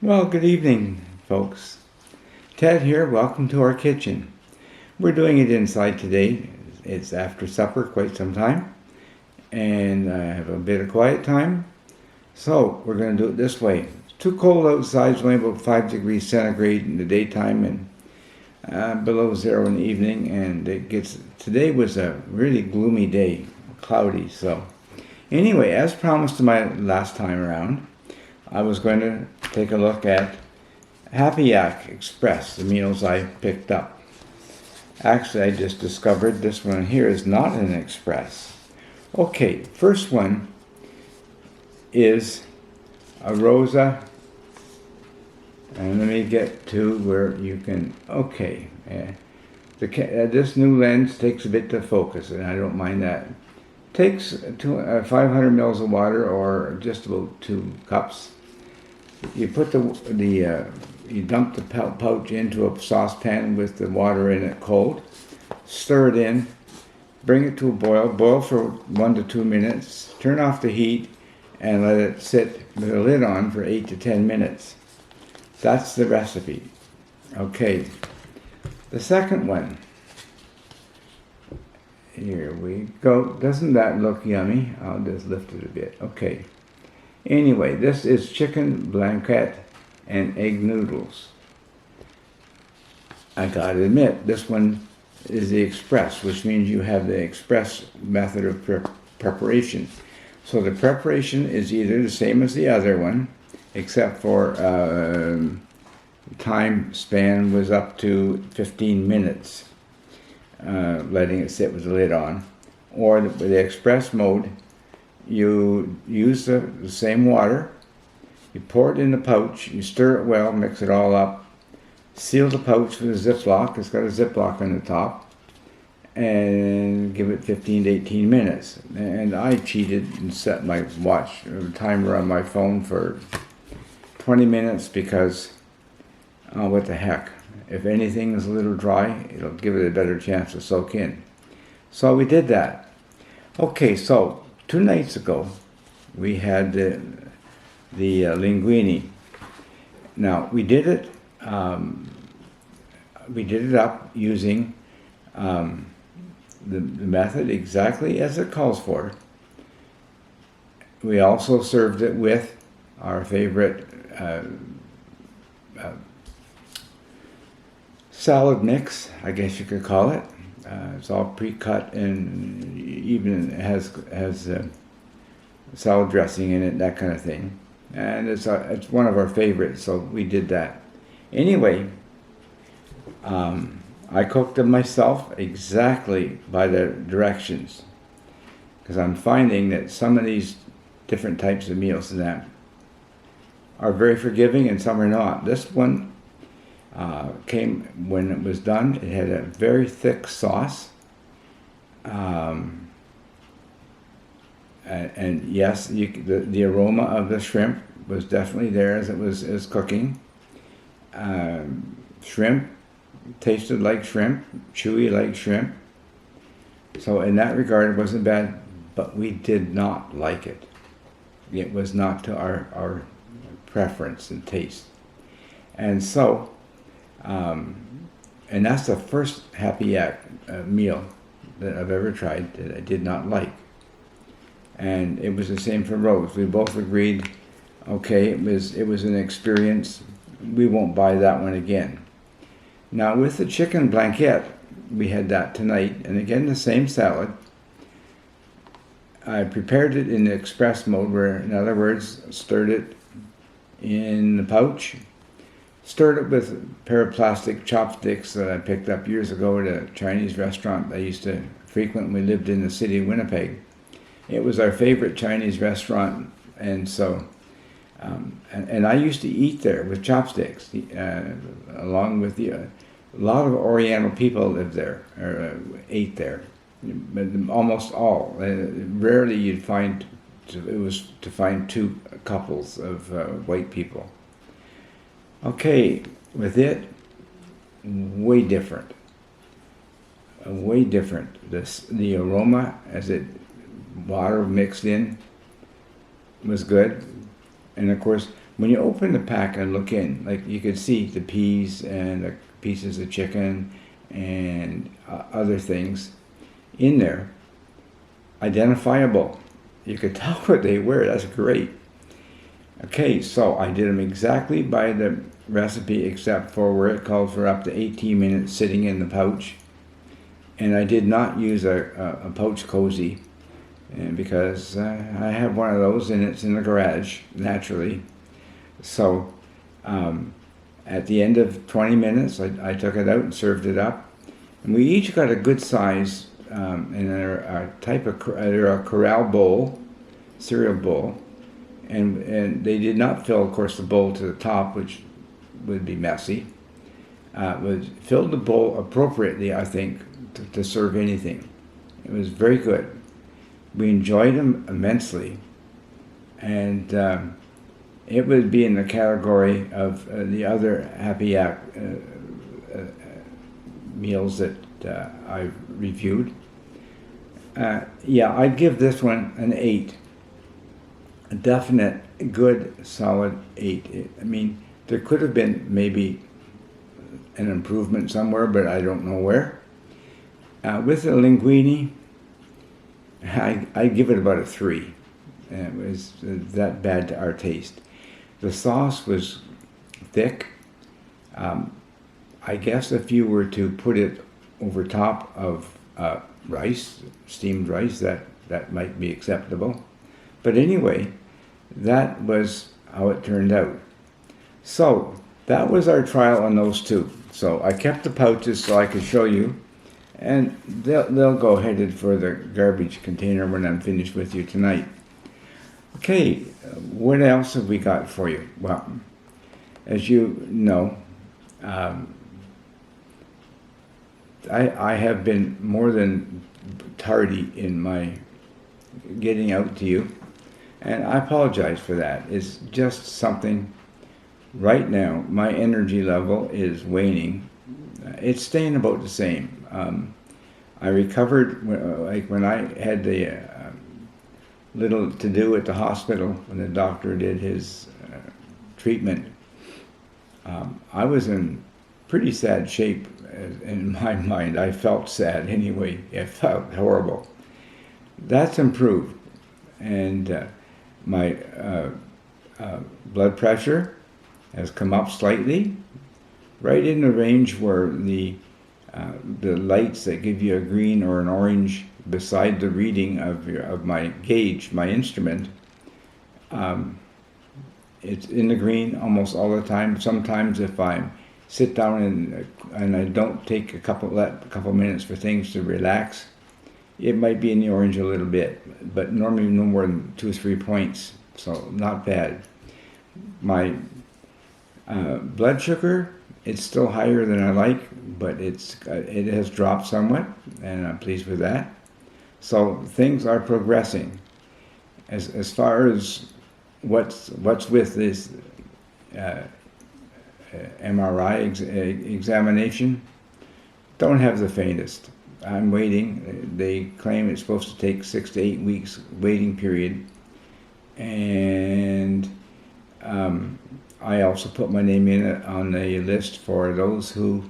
Well, good evening, folks. Ted here. Welcome to our kitchen. We're doing it inside today. It's after supper, quite some time, and I have a bit of quiet time. So we're going to do it this way. It's too cold outside. It's only about 5 degrees centigrade in the daytime and below zero in the evening. And today was a really gloomy day, cloudy. So anyway, as promised to my last time around, I was going to take a look at Happy Yak Express, the meals I picked up. Actually, I just discovered this one here is not an express. Okay, first one is a Rosa, and let me get to where you can, okay. This new lens takes a bit to focus, and I don't mind that. Takes 500 mils of water, or just about 2 cups. You put you dump the pouch into a saucepan with the water in it cold, stir it in, bring it to a boil for 1 to 2 minutes, turn off the heat, and let it sit with a lid on for 8 to 10 minutes. That's the recipe. Okay, the second one. Here we go. Doesn't that look yummy? I'll just lift it a bit. Okay. Anyway, this is chicken blanquette and egg noodles. I gotta admit, this one is the express, which means you have the express method of preparation. So the preparation is either the same as the other one, except for time span was up to 15 minutes, letting it sit with the lid on. Or the express mode, you use the same water, you pour it in the pouch, you stir it well, mix it all up, seal the pouch with a Ziploc, it's got a Ziploc on the top, and give it 15 to 18 minutes. And I cheated and set my watch timer on my phone for 20 minutes because, what the heck, if anything is a little dry, it'll give it a better chance to soak in. So we did that. Okay, so 2 nights ago, we had the linguine. Now we did it up using the method exactly as it calls for. We also served it with our favorite salad mix, I guess you could call it. It's all pre-cut and even has salad dressing in it, that kind of thing. And it's one of our favorites, so we did that. Anyway, I cooked them myself exactly by the directions, because I'm finding that some of these different types of meals and that are very forgiving and some are not. This one came, when it was done, it had a very thick sauce. And yes, the aroma of the shrimp was definitely there as it was cooking. Shrimp tasted like shrimp, chewy like shrimp. So in that regard, it wasn't bad, but we did not like it. It was not to our preference and taste. And so, and that's the first Happy Yak meal that I've ever tried that I did not like. And it was the same for Rose. We both agreed, okay, it was an experience. We won't buy that one again. Now with the chicken blanquette, we had that tonight, and again the same salad. I prepared it in the express mode, where, in other words, stirred it in the pouch, stirred it with a pair of plastic chopsticks that I picked up years ago at a Chinese restaurant I used to frequent when we lived in the city of Winnipeg. It was our favorite Chinese restaurant, and so, and I used to eat there with chopsticks, along with a lot of Oriental people lived there, or ate there, but almost all. Rarely you'd find, it was to find 2 couples of white people. Okay, with it, way different. Way different. The aroma, as water mixed in, was good. And of course, when you open the pack and look in, like you could see the peas and the pieces of chicken and other things in there, identifiable. You could tell what they were. That's great. Okay, so I did them exactly by the recipe, except for where it called for up to 18 minutes sitting in the pouch. And I did not use a pouch cozy, because I have one of those and it's in the garage, naturally. So at the end of 20 minutes, I took it out and served it up. And we each got a good size, in a type of a corral bowl, cereal bowl. And they did not fill, of course, the bowl to the top, which would be messy. Filled the bowl appropriately, I think, to serve anything. It was very good. We enjoyed them immensely. And it would be in the category of the other Happy Yak meals that I've reviewed. Yeah, I'd give this one an 8. A definite, good, solid 8. I mean, there could have been maybe an improvement somewhere, but I don't know where. With the linguine, I give it about a 3. It was that bad to our taste. The sauce was thick. I guess if you were to put it over top of rice, steamed rice, that might be acceptable. But anyway, that was how it turned out. So that was our trial on those two. So I kept the pouches so I could show you, and they'll go headed for the garbage container when I'm finished with you tonight. Okay, what else have we got for you? Well, as you know, I have been more than tardy in my getting out to you, and I apologize for that. It's just something right now. My energy level is waning. It's staying about the same. I recovered when I had the little to do at the hospital when the doctor did his treatment. I was in pretty sad shape in my mind. I felt sad anyway. It felt horrible. That's improved, and my blood pressure has come up slightly, right in the range where the lights that give you a green or an orange beside the reading of my gauge, my instrument. It's in the green almost all the time. Sometimes if I sit down and I don't take a couple minutes for things to relax, it might be in the orange a little bit, but normally no more than 2 or 3 points, so not bad. My blood sugar, it's still higher than I like, but it has dropped somewhat, and I'm pleased with that. So things are progressing. As far as what's with this MRI examination, don't have the faintest. I'm waiting. They claim it's supposed to take 6 to 8 weeks waiting period, and I also put my name in on a list for those who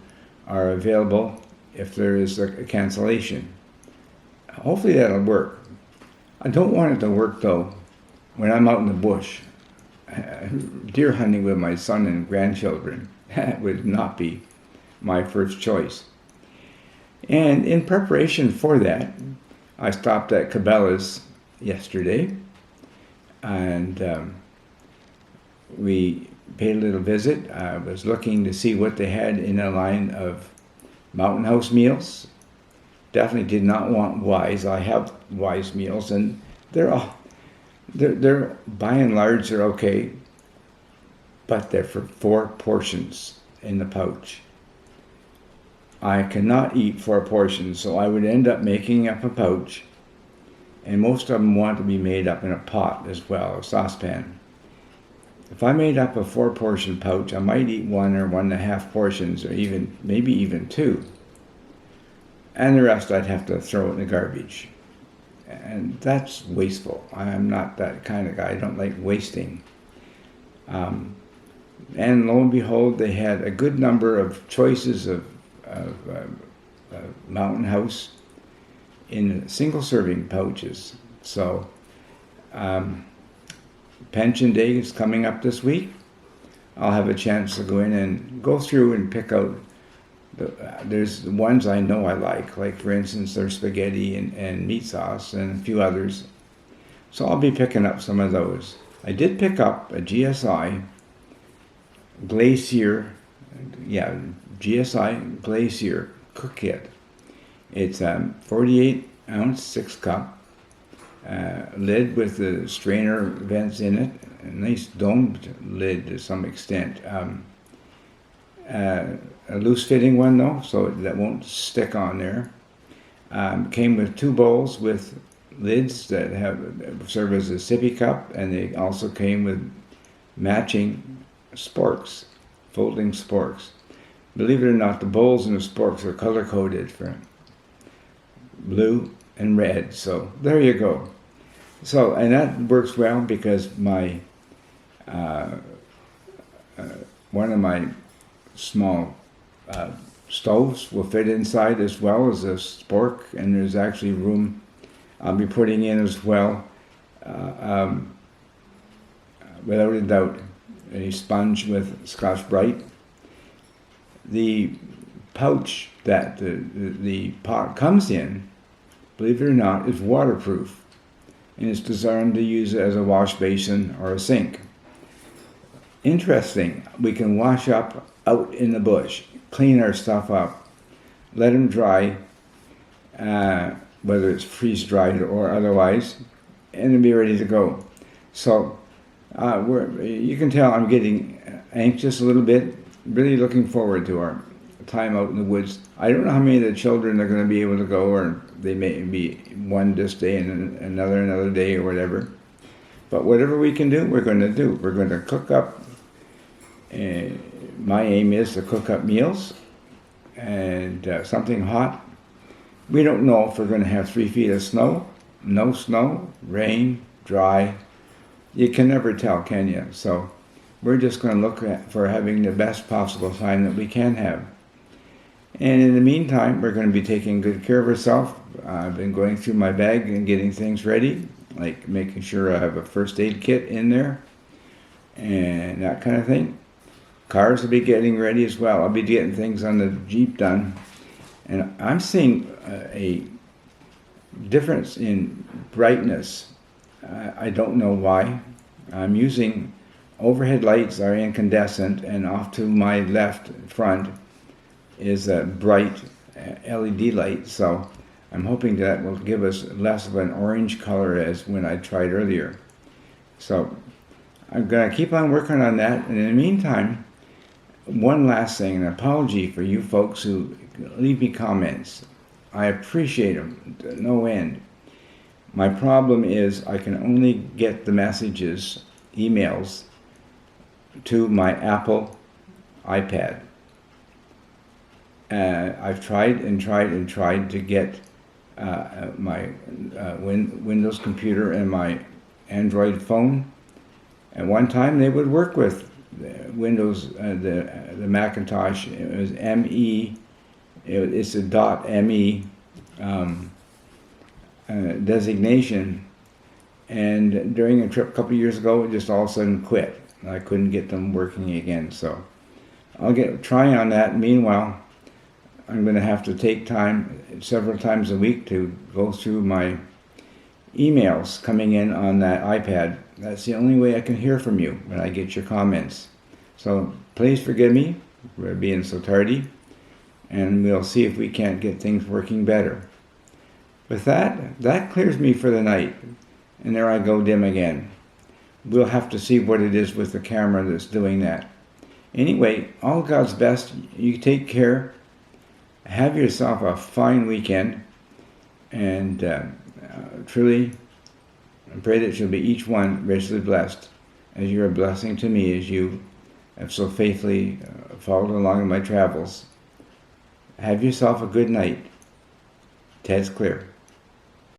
are available if there is a cancellation. Hopefully that'll work. I don't want it to work though when I'm out in the bush deer hunting with my son and grandchildren. That would not be my first choice. And in preparation for that, I stopped at Cabela's yesterday, and we paid a little visit. I was looking to see what they had in a line of Mountain House meals. Definitely did not want Wise. I have Wise meals, and they're by and large they're okay, but they're for 4 portions in the pouch. I cannot eat 4 portions, so I would end up making up a pouch, and most of them want to be made up in a pot as well, a saucepan. If I made up a 4-portion pouch, I might eat 1 or 1.5 portions, or maybe even 2. And the rest I'd have to throw in the garbage. And that's wasteful. I'm not that kind of guy. I don't like wasting. And lo and behold, they had a good number of choices of Mountain House in single-serving pouches. So Pension Day is coming up this week. I'll have a chance to go in and go through and pick out. There's the ones I know I like for instance, there's spaghetti and meat sauce and a few others. So I'll be picking up some of those. I did pick up a GSI Glacier, GSI Glacier cook kit. It's 48 ounce 6 cup lid with the strainer vents in it, a nice domed lid to some extent. A loose fitting one though, so that won't stick on there. Came with 2 bowls with lids that serve as a sippy cup, and they also came with matching sporks, folding sporks. Believe it or not, the bowls and the sporks are color coded for blue and red. So there you go. So, and that works well because my one of my small stoves will fit inside as well as a spork, and there's actually room I'll be putting in as well, without a doubt, a sponge with Scotch-Brite. The pouch that the pot comes in, believe it or not, is waterproof, and it's designed to use it as a wash basin or a sink. Interesting, we can wash up out in the bush, clean our stuff up, let them dry, whether it's freeze-dried or otherwise, and then be ready to go. So you can tell I'm getting anxious a little bit, really looking forward to our time out in the woods. I don't know how many of the children are going to be able to go, or they may be one this day and another day or whatever. But whatever we can do, we're going to do. We're going to cook up. My aim is to cook up meals and something hot. We don't know if we're going to have 3 feet of snow, no snow, rain, dry. You can never tell, can you? So we're just going to look for having the best possible time that we can have. And in the meantime, we're going to be taking good care of ourselves. I've been going through my bag and getting things ready, like making sure I have a first aid kit in there and that kind of thing. Cars will be getting ready as well. I'll be getting things on the Jeep done. And I'm seeing a difference in brightness. I don't know why. I'm using overhead lights are incandescent, and off to my left front is a bright LED light. So I'm hoping that will give us less of an orange color as when I tried earlier. So I'm going to keep on working on that. And in the meantime, one last thing, an apology for you folks who leave me comments. I appreciate them to no end. My problem is I can only get the messages, emails, to my Apple iPad. I've tried to get my Windows computer and my Android phone. At one time they would work with Windows, the Macintosh. It was ME. It's a .me designation, and during a trip a couple of years ago, it just all of a sudden quit. I couldn't get them working again, so I'll try on that. Meanwhile, I'm going to have to take time several times a week to go through my emails coming in on that iPad. That's the only way I can hear from you when I get your comments. So please forgive me for being so tardy, and we'll see if we can't get things working better. With that clears me for the night, and there I go dim again. We'll have to see what it is with the camera that's doing that. Anyway, all God's best. You take care. Have yourself a fine weekend, and truly, I pray that you'll be each one richly blessed, as you're a blessing to me, as you have so faithfully followed along in my travels. Have yourself a good night. Ted's clear.